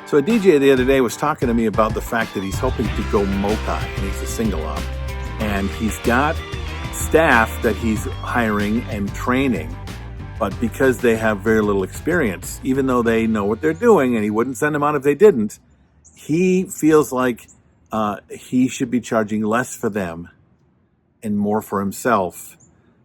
So a DJ the other day was talking to me about the fact that he's hoping to go multi, and he's a single op. And he's got staff that he's hiring and training, but because they have very little experience, even though they know what they're doing, and he wouldn't send them out if they didn't, he feels like he should be charging less for them and more for himself.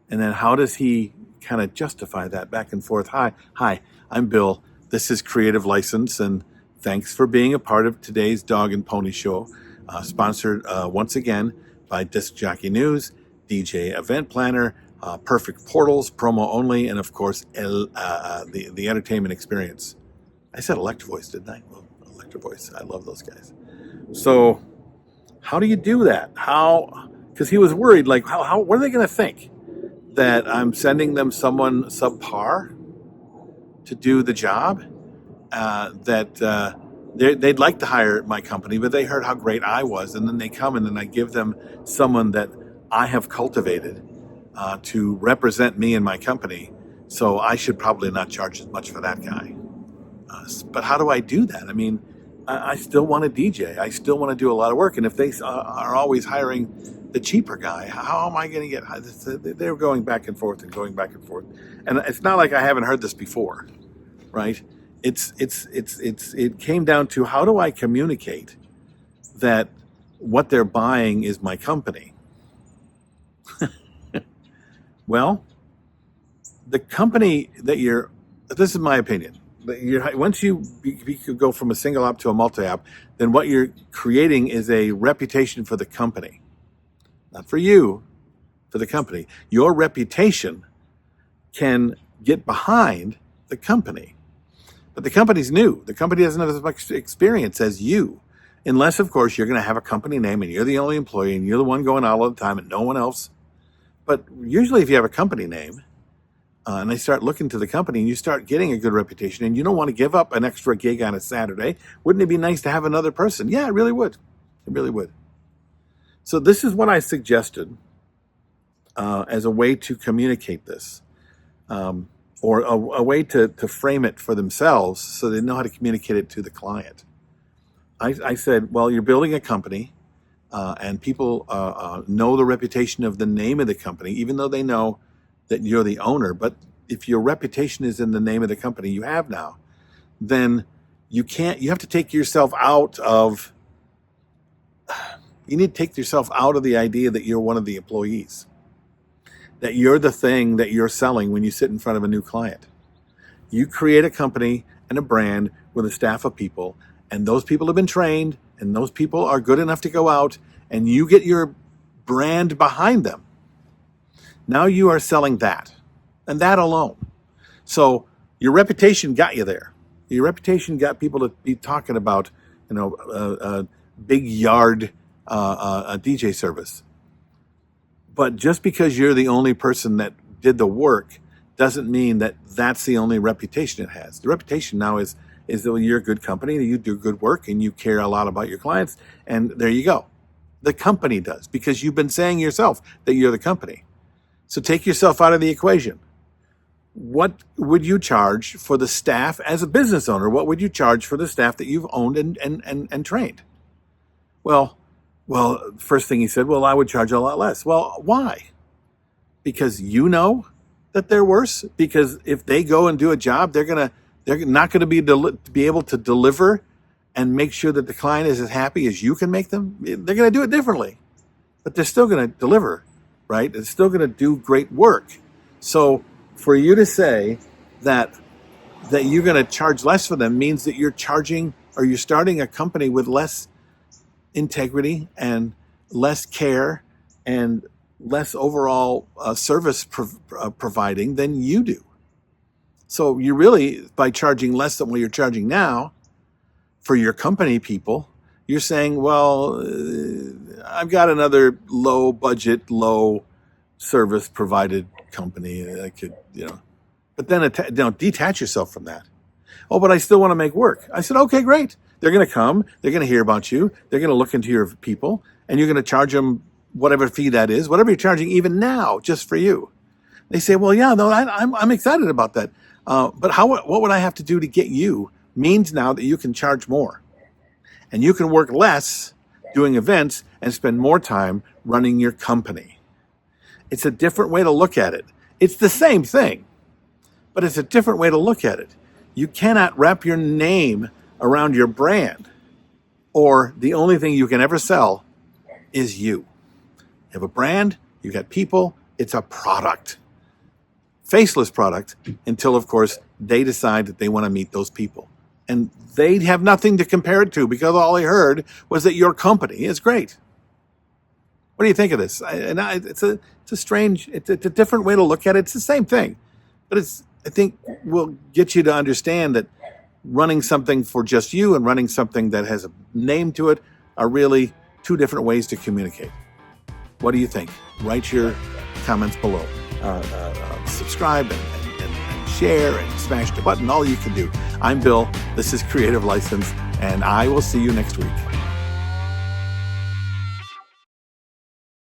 And then how does he kind of justify that back and forth? Hi, I'm Bill. This is Creative License, and thanks for being a part of today's Dog and Pony Show, sponsored once again by Disc Jockey News, DJ Event Planner, Perfect Portals, promo only, and of course, the entertainment experience. I said Electro Voice, didn't I? Well, Electro Voice, I love those guys. So, how do you do that? Because he was worried, like, what are they going to think? That I'm sending them someone subpar to do the job? They'd like to hire my company, but they heard how great I was, and then they come and then I give them someone that I have cultivated to represent me and my company. So I should probably not charge as much for that guy. But how do I do that? I mean, I still want to DJ. I still want to do a lot of work. And if they are always hiring the cheaper guy, how am I going to get? They're going back and forth and going back and forth. And it's not like I haven't heard this before, right? It came down to, how do I communicate that what they're buying is my company? Well, the company that this is my opinion. Once you go from a single op to a multi-op, then what you're creating is a reputation for the company. Not for you, for the company. Your reputation can get behind the company. But the company's new. The company doesn't have as much experience as you. Unless, of course, you're going to have a company name and you're the only employee and you're the one going out all the time and no one else. But usually if you have a company name and they start looking to the company and you start getting a good reputation and you don't want to give up an extra gig on a Saturday, wouldn't it be nice to have another person? Yeah, it really would. It really would. So this is what I suggested as a way to communicate this. Or a way to frame it for themselves so they know how to communicate it to the client. I said, well, you're building a company and people know the reputation of the name of the company, even though they know that you're the owner. But if your reputation is in the name of the company you have now, then you have to take yourself out of, you need to take yourself out of the idea that you're one of the employees. That you're the thing that you're selling when you sit in front of a new client. You create a company and a brand with a staff of people, and those people have been trained, and those people are good enough to go out, and you get your brand behind them. Now you are selling that, and that alone. So your reputation got you there. Your reputation got people to be talking about, a big yard DJ service. But just because you're the only person that did the work doesn't mean that that's the only reputation it has. The reputation now is that you're a good company, that you do good work, and you care a lot about your clients, and there you go. The company does, because you've been saying yourself that you're the company. So take yourself out of the equation. What would you charge for the staff as a business owner? What would you charge for the staff that you've owned and trained? Well, first thing he said, well, I would charge a lot less. Well, why? Because you know that they're worse? Because if they go and do a job, they're not going to be able to deliver and make sure that the client is as happy as you can make them. They're going to do it differently, but they're still going to deliver, right? They're still going to do great work. So for you to say that you're going to charge less for them means that you're starting a company with less integrity and less care and less overall service providing than you do. So you really, by charging less than what you're charging now for your company people, you're saying, well, I've got another low budget, low service provided company that could, but then detach yourself from that. Oh, but I still want to make work. I said, okay, great. They're going to come. They're going to hear about you. They're going to look into your people, and you're going to charge them whatever fee that is, whatever you're charging even now, just for you. They say, well, yeah, no, I'm excited about that. But what would I have to do to get you means now that you can charge more. And you can work less doing events and spend more time running your company. It's a different way to look at it. It's the same thing, but it's a different way to look at it. You cannot wrap your name around your brand, or the only thing you can ever sell is you. You have a brand, you got people, it's a product. Faceless product until, of course, they decide that they want to meet those people. And they have nothing to compare it to because all they heard was that your company is great. What do you think of this? It's a different way to look at it. It's the same thing, but I think will get you to understand that running something for just you and running something that has a name to it are really two different ways to communicate. What do you think? Write your comments below. Subscribe and share and smash the button. All you can do. I'm Bill. This is Creative License, and I will see you next week.